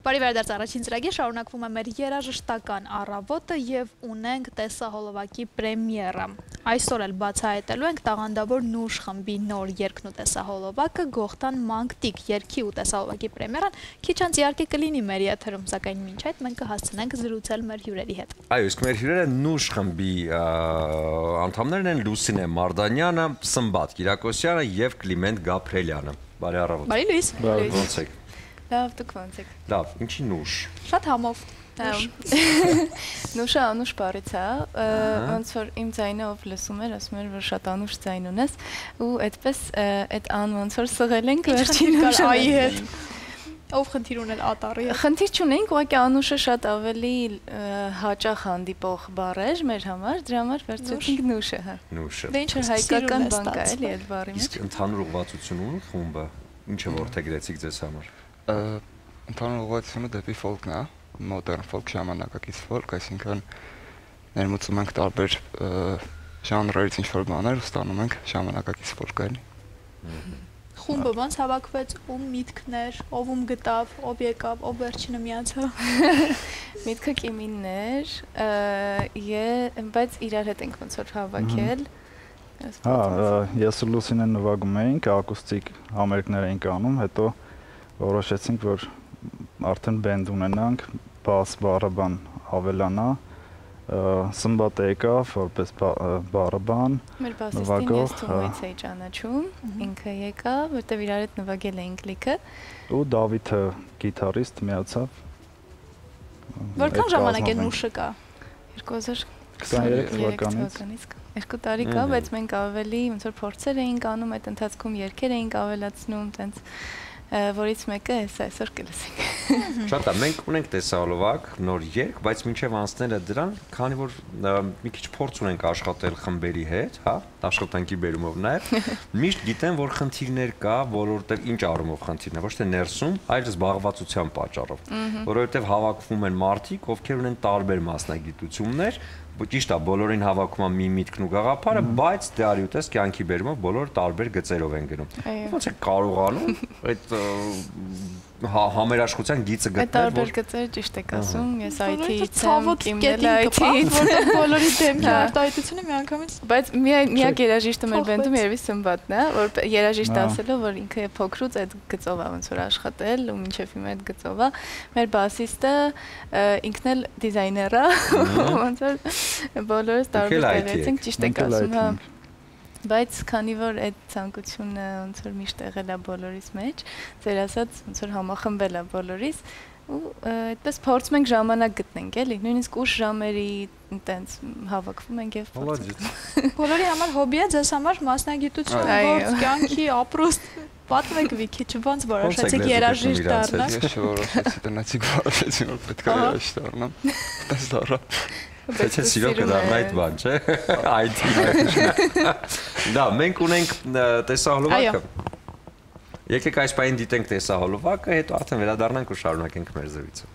Բարի վերադարձ առաջին ծրագիր, շարունակվում է մեր երաժշտական առավոտը և ունենք տեսահոլովակի պրեմիերը։ Այսօր էլ բացահայտելու ենք տաղանդավոր Նուշ խմբի նոր երգն ու տեսահոլովակը Գողթան Մանկտիկ երգի ու տեսահոլովակի պրեմիերան քիչ անց իհարկե կլինի մեր եթերում, սակայն մինչ այդ մենք կհասցնենք զրուցել մեր հյուրերի հետ։ Այո, իսկ մեր հյուրերը Նուշ խմբի անդամներն են Լուսինե Մարդանյանը, Սմբատ Կիրակոսյանը և Կլիմենտ Գաբրելյանը։ Բարի առավոտ։ Բարի լույս։ Ոնց եք։ Լավ, դուք ոնց եք։ Լավ, ինչի Նուշ։ Շատ համով։ Նուշը անուշ բառից է, ոնց որ իմ ձայնը ով լսում էր, ասում էր, որ շատ անուշ ձայն ունես, ու այդպես այդ ան ոնց որ սղել ենք վերջին այի հետ։ Ով խնդիր ունել ատառի հետ։ Խնդիր չունենք, ուղղակի անուշը շատ ավելի հաճախ հանդիպող բառ էր մեր համար, դրա համար վերցրեցինք Նուշը, հա։ Նուշը։ Դե ինչ որ հայկական բան կա էլի այդ բառի մեջ։ Իսկ ընդհանուր ուղղվածություն ունի խումբը։ Ինչը որդեգրեցիք ձեզ համար։ Ընդհանուր ուղղվածությունը դեպի ֆոլքն է, մոդեռն ֆոլք, ժամանակակից ֆոլք, այսինքն ներմուծում ենք տարբեր ժանրերից ինչ-որ բաներ ու ստանում ենք ժամանակակից ֆոլք էլի։ Խումբը ոնց հավաքվեց, ում միտքներ, ով ում գտավ, ով եկավ, ով վերջինը միացավ։ Միտքը Կիմինն էր, բայց իրար հետ ենք ոնց որ հավաքել։ Հա, ես ու Լուսինեն նվագում էինք, ակուստիկ համերգներ էինք անում, հետո որոշեցինք, որ արդեն բենդ ունենանք, բաս բառաբան ավելանա, Սմբատը եկավ, որպես բառաբան, մեր բասիստին ես Թումոյից էի ճանաչում, ինքը եկավ, որտեվ իրար հետ նվագել էինք լիքը։ Ու Դավիթը գիտարիստ միացավ։ Որքան ժամանակ է Նուշը կա։ 2023 թվականից։ 2 տարի կա, բայց մենք ավելի ոնց որ փորձեր էինք անում, այդ ընթացքում երգեր էինք ավելացնում, տենց որից մեկը այսօր կլսենք։ Շատ է, մենք ունենք տեսահոլովակ, նոր երգ, բայց մինչև անցնելը դրան, քանի որ մի քիչ փորձ ունենք աշխատել խմբերի հետ, հա, աշխատանքի բերումով նաև, միշտ գիտեն, որ խնդիրներ կա, որովհետև ինչ առումով խնդիրներ, ոչ թե ներսում, այլ զբաղվածության պատճառով, որովհետև հավաքվում են մարդիկ, ովքեր ունեն տարբեր մասնագիտություններ, ճիշտ է, բոլորին հավաքում է մի միտքն ու գաղափարը, բայց դե արի ուտես կյանքի բերումով բոլորը տարբեր գծերով են գնում։ Ոնց է կարողանում այդ համերաշխության գիծը գտնել, այդ տարբեր գծերը ճիշտ եք ասում, ես IT-ից եմ, Կիմնել IT-ից, որտեղ բոլորի դեմքի արտահայտությունը միանգամից։ Բայց միակ երաժիշտը մեր բենդում երևի Սմբատն է, որ երաժիշտ ասելով, որ ինքը փոքրուց այդ գծով է ոնց որ աշխատել ու մինչև հիմա այդ գծով է։ Մեր բասիստը ինքն էլ դիզայներ է, ոնց որ բոլորս տարբեր տեղից ենք, ճիշտ եք ասում, հա։ Բայց քանի որ այդ ցանկությունը ոնց որ միշտ եղել է բոլորիս մեջ, ձեր ասած ոնց որ համախմբել է բոլորիս ու այդպես փորձում ենք ժամանակ գտնենք, էլի, նույնիսկ ուշ ժամերի տենց հավաքվում ենք եւ փորձում։ Բոլորի համար հոբի է, ձեզ համար մասնագիտություն, գործ, կյանքի ապրուստ։ Պատմեք մի քիչ, ոնց որոշեցիք երաժիշտ դառնալ։ Ես չորոշեցի, տնեցիք որոշեցի, որ պետք է երաժիշտ դառնամ։ Այդպես դառա։ Բայց սիրո կդառնա այդ բան, չէ՞։ IT-ը։ Դա, մենք ունենք տեսահոլովակը։ Եկեք այս պահին դիտենք տեսահոլովակը, հետո արդեն վերադառնանք ու շարունակենք մեր զրույցը։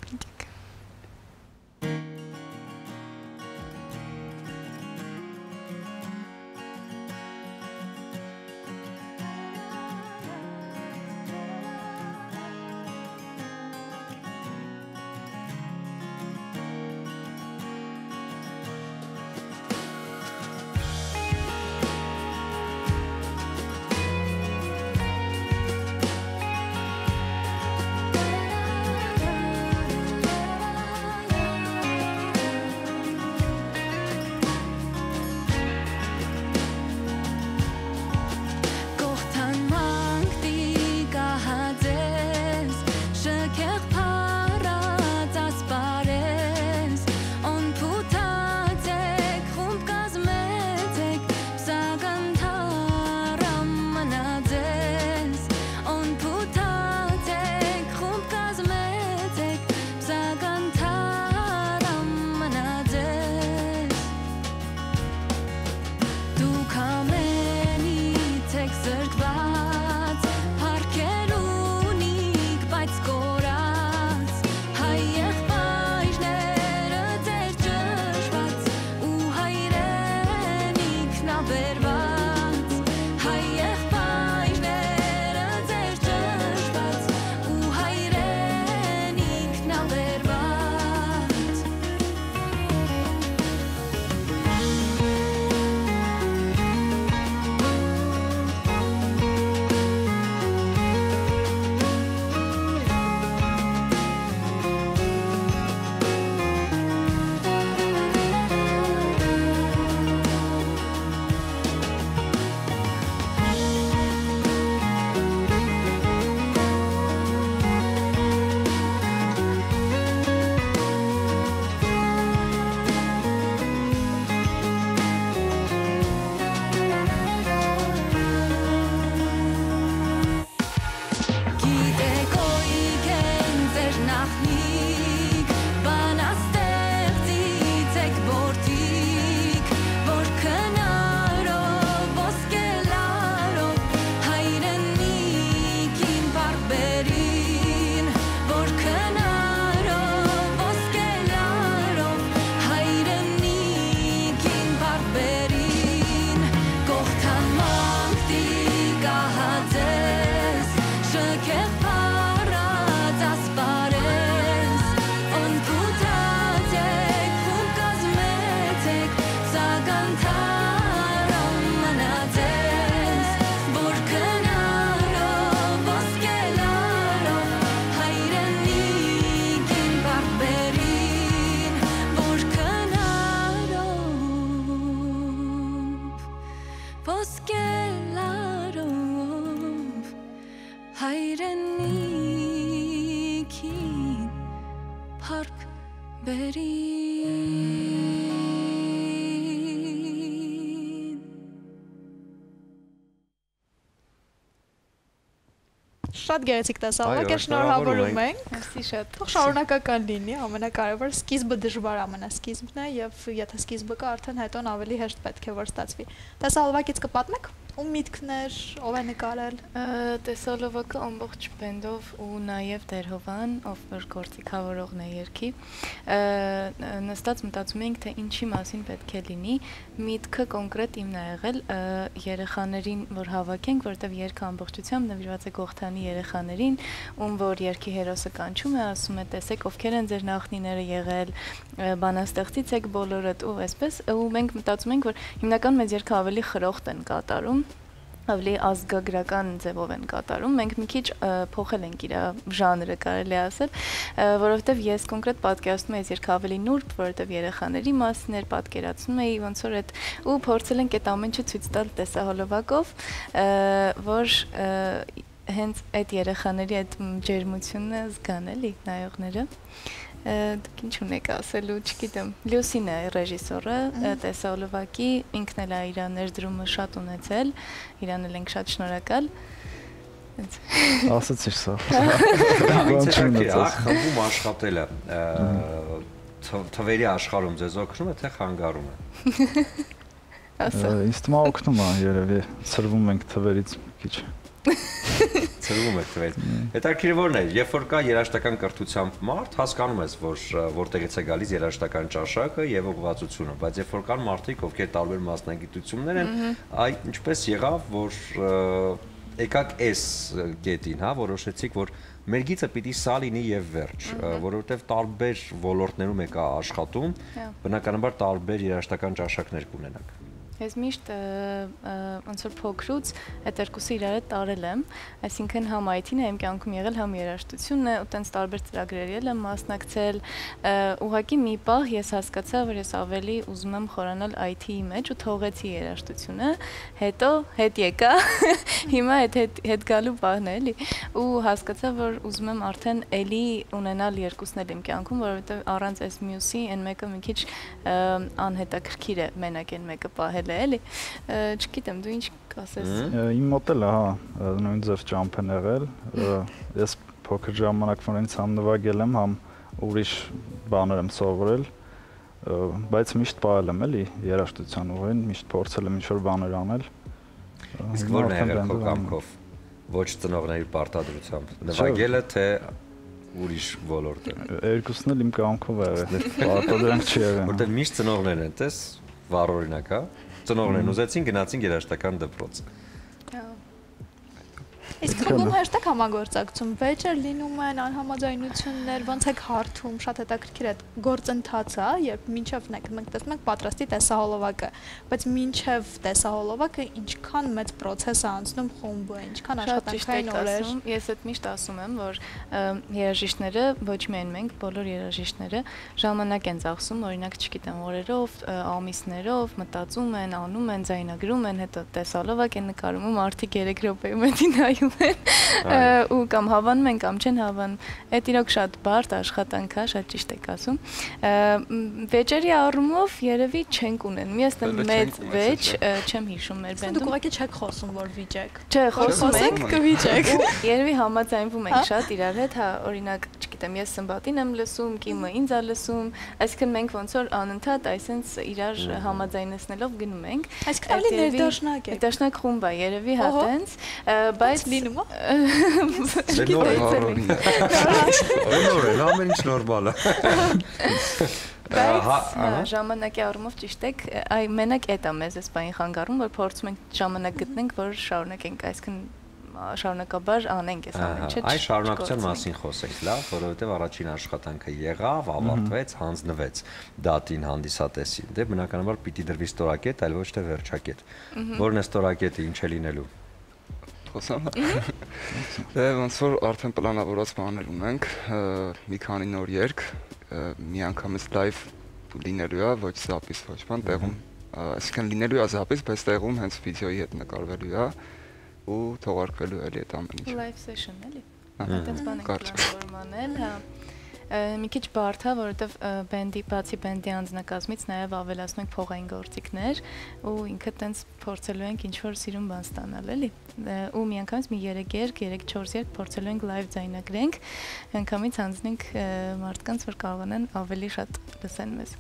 հայրենիքին փառք բերին Շատ գեղեցիկ տեսահոլովակ է, շնորհավորում ենք։ Merci շատ։ Թող շարունակական լինի, ամենակարևոր սկիզբը դժվար ամենասկիզբն է եւ եթե սկիզբը կա, արդեն հետոն ավելի հեշտ պետք է որ ստացվի։ Տեսահոլովակից կպատմեք ում միտքներ, ով է նկարել։ Տեսահոլովակը ամբողջ բենդով ու նաև Դերհովան, ով որ գործիքավորողն է երգի, նստած մտածում էինք, թե ինչի մասին պետք է լինի, միտքը կոնկրետ իմն է եղել երեխաներին, որ հավաքենք, որտեղ երգը ամբողջությամբ նվիրված է Գողթանի երեխաներին, ում որ երգի հերոսը կանչում է, ասում է, տեսեք, ովքեր են ձեր նախնիները եղել, բանաստեղծից եք բոլորդ ու այսպես, ու մենք մտածում ենք, որ հիմնական մեծ երգը ավելի խրոխտ են կատարում, ավելի ազգագրական ձևով են կատարում, մենք մի քիչ փոխել ենք իր ժանրը կարելի ասել, որովհետև ես կոնկրետ պատկերացնում եմ այս երգը ավելի նուրբ, որովհետև երեխաների մասին էր, պատկերացնում էի ոնց որ այդ ու փորձել ենք այդ ամեն ինչը ցույց տալ տեսահոլովակով, որ հենց այդ երեխաների այդ ջերմությունը զգան էլի նայողները դուք ինչ ունեք ասելու, չգիտեմ, Լյուսին է ռեժիսորը, տեսահոլովակի, ինքն էլ է իր ներդրումը շատ ունեցել, իրան էլ ենք շատ շնորհակալ։ Ասացիր սա։ Խմբում աշխատելը թվերի աշխարհում ձեզ օգնում է, թե խանգարում է։ Ինձ թվում է օգնում է երևի, ծրվում ենք թվերից մի քիչ։ Ծրվում եք թվերից։ Հետաքրքիրն է, երբ որ կա երաժշտական կրթությամբ մարդ, հասկանում ես, որ որտեղից է գալիս երաժշտական ճաշակը եւ ուղղվածությունը, բայց երբ որ կան մարդիկ, ովքեր տարբեր մասնագիտություններ են, այ ինչպես եղավ, որ եկաք այս կետին, հա, որոշեցիք, որ մեր գիծը պիտի սա լինի եւ վերջ, որովհետեւ տարբեր ոլորտներում եք աշխատում, բնականաբար տարբեր երաժշտական ճաշակներ կունենաք։ Ես միշտ ոնց որ փոքրուց այդ երկուսը իրար հետ տարել եմ, այսինքն համ IT-ն է իմ կյանքում եղել, համ երաժշտությունն է, ու տենց տարբեր ծրագրերի եմ մասնակցել, ուղղակի մի պահ ես հասկացա, որ ես ավելի ուզում եմ խորանալ IT-ի մեջ ու թողեցի երաժշտությունը, հետո հետ եկա, հիմա հետ գալու պահն է էլի, ու հասկացա, որ ուզում եմ արդեն էլի ունենալ երկուսն էլ իմ կյանքում, որովհետև առանց այս մյուսի այն մեկը մի քիչ անհետաքրքիր է մենակ այն մեկը պահել էլի, չգիտեմ, դու ինչ կասես։ Իմ մոտ էլ հա, նույն ձև ճամփ են եղել, ես փոքր ժամանակ որ ինձ համ նվագել եմ, համ ուրիշ բաներ եմ սովորել, բայց միշտ պահել եմ էլի երաժշտության ուղին, միշտ փորձել եմ ինչ-որ բաներ անել։ Իսկ ո՞րն է եղել քո կամքով, ոչ ծնողների պարտադրությամբ, նվագելը թե ուրիշ ոլորտը։ Երկուսն էլ իմ կամքով է եղել, պարտադրանք չի եղել։ Որտեղ միշտ ծնողներն են, տես, վառօրինակ, հա։ Ծնողներն ուզեցին գնացին երաժշտական դպրոց։ Իսկ խմբում հեշտ եք համագործակցում, վեճեր լինում են, անհամաձայնություններ, ոնց եք հարթում, շատ հետաքրքիր է գործընթացը, երբ մինչև մենք տեսնում ենք պատրաստի տեսահոլովակը, բայց մինչև տեսահոլովակը ինչքան մեծ պրոցես է անցնում խումբը, ինչքան աշխատանքային օրեր։ Ես այդ միշտ ասում եմ, որ երաժիշտները, ոչ միայն մենք, բոլոր երաժիշտները ժամանակ են ծախսում, օրինակ, չգիտեմ, օրերով, ամիսներով, մտածում են, անում են, ձայնագրում են, հետո տեսահոլովակ են նկարում, ու մարդիկ 3 րոպեում են նայում ու կամ հավանում են կամ չեն հավանում, այդ իրոք շատ բարդ աշխատանք է, շատ ճիշտ եք ասում, վեճերի առումով երևի չենք ունեն, մի ասել մեծ վեճ չեմ հիշում մեր բենդում։ Դուք ուղղակի չեք խոսում, որ վիճեք։ Չէ, խոսում ենք, կվիճեք։ Երևի համաձայնվում ենք շատ իրար հետ, հա, օրինակ, չգիտեմ, ես Սմբատին եմ լսում, Կիմը ինձ է լսում, այսինքն մենք ոնց որ անընդհատ այսպես իրար համաձայնեցնելով գնում ենք։ Այսինքն ավելի ներդաշնակ է։ Ներդաշնակ խումբ է, երևի հա տենց, բայց լինում է։ Նոր է, ամեն ինչ նորմալ է։ Բայց ժամանակի առումով ճիշտ եք, այ մենակ այդ է մեզ այս բանի խանգարում, որ փորձում ենք ժամանակ գտնենք, որ շարունակենք, այսինքն շարունակաբար անենք այս ամեն ինչը։ Այս շարունակության մասին խոսենք, լավ, որովհետև առաջին աշխատանքը եղավ, ավարտվեց, հանձնվեց դատին, հանդիսատեսին։ Դե բնականաբար պիտի դրվի ստորակետ, այլ ոչ թե վերջակետ։ Որն է ստորակետը, ինչ է լինելու։ Խոսամ։ Դե ոնց որ արդեն պլանավորած բաներ ունենք, մի քանի նոր երգ, մի անգամից լայվ լինելու է, ոչ զապիս, ոչ բան, տեղում, այսինքն լինելու է զապիս, բայց տեղում հենց վիդեոյի հետ նկարվելու է, ու թողարկվելու էլի այդ ամեն ինչը։ Live session էլի։ Այդպես բան ենք պլանավորում անել, հա։ Մի քիչ բարդ է, որովհետև բացի բենդի անձնակազմից նաև ավելացնում ենք փողային գործիքներ ու ինքը տենց փորձելու ենք ինչ-որ սիրուն բան ստանալ, էլի։ Ու միանգամից մի 3 երգ, 3-4 երգ փորձելու ենք live ձայնագրենք, միանգամից հանձնենք մարդկանց, որ կարողանան ավելի շատ լսեն մեզ։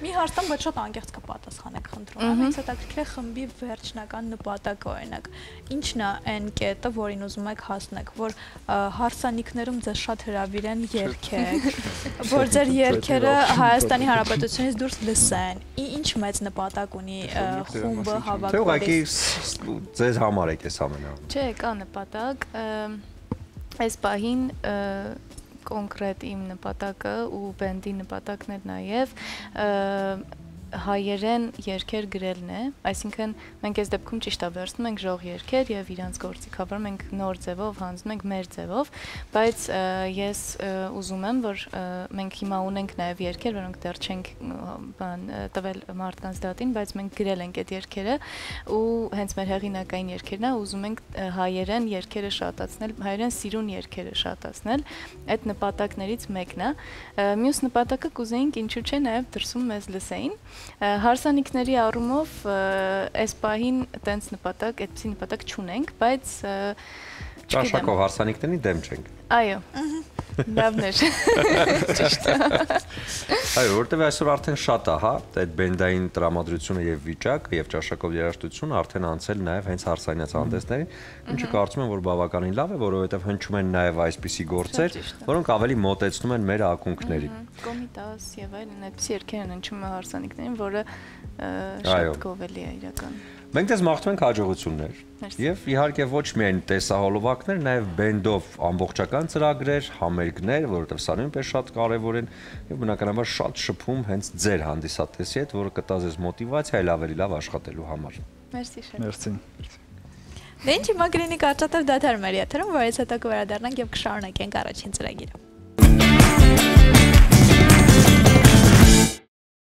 Մի հարցան, բայց շատ անկեղծ կպատասխանեք, խնդրում եմ։ Ինձ հետաքրքիր է խմբի վերջնական նպատակը, օրինակ, ի՞նչն է այն կետը, որին ուզում եք հասնեք, որ հարսանիքներում ձեզ շատ հրավիրեն երգեք, որ ձեր երգերը Հայաստանի Հանրապետությունից դուրս լսեն։ Ինչ մեծ նպատակ ունի խումբը Թե ուղղակի հավաքվելիս։ ձեզ համար եք այս ամենը։ Չէ, կա նպատակ, այս պահին կոնկրետ իմ նպատակը ու բենդի նպատակն է նաև հայերեն երգեր գրելն է, այսինքն մենք այս դեպքում ճիշտ է վերցնում ենք ժող երգեր եւ իրանց գործիքաբար մենք նոր ձևով հանձնում ենք մեր ձևով, բայց ես ուզում եմ, որ մենք հիմա ունենք նաև երգեր, որոնք դեռ չենք տվել մարդկանց դատին, բայց մենք գրել ենք այդ երգերը ու հենց մեր հեղինակային երգերն է, ուզում ենք հայերեն երգերը շատացնել, հայերեն սիրուն երգերը շատացնել, այդ նպատակներից մեկն է։ Մյուս նպատակը կուզեինք ինչու՞ չէ նաև դրսում մեզ լսեին։ Հարսանիքների առումով այս պահին տենց նպատակ, այդպիսի նպատակ չունենք, բայց Ճաշակով հարսանիքների դեմ չենք։ Այո։ Լավն է։ Ճիշտ է։ Այո, որտեվ այսօր արդեն շատ է, հա, այդ բենդային տրամադրությունը եւ վիճակը եւ ճաշակով երաժշտությունը արդեն անցել նաեւ հենց հարսանյաց հանդեսներին, ինչը կարծում եմ, որ բավականին լավ է, որովհետեւ հնչում են նաեւ այսպիսի գործեր, որոնք ավելի մոտեցնում են մեր ակունքներին։ Կոմիտաս եւ այլն, այդպիսի երգեր են հնչում հարսանիքներին, որը շատ գովելի է իրական։ Մենք դες մաղթում ենք հաջողություններ եւ իհարկե ոչ միայն տեսահոլովակներ, նաեւ բենդով ամբողջական ծրագրեր, համերգներ, որովհետեւ սա նույնպես շատ կարեւոր են եւ բնականաբար շատ շփում հենց ձեր հանդիսատեսի հետ, որը կտա ձեզ մոտիվացիա այլ ավելի լավ աշխատելու համար։ Մերսի շատ։ Մերսի։ Դե ինչ հիմա կլինի կարճատև դադար մեր եթերում, որից հետո կվերադառնանք եւ կշարունակենք առաջին ծրագիրը։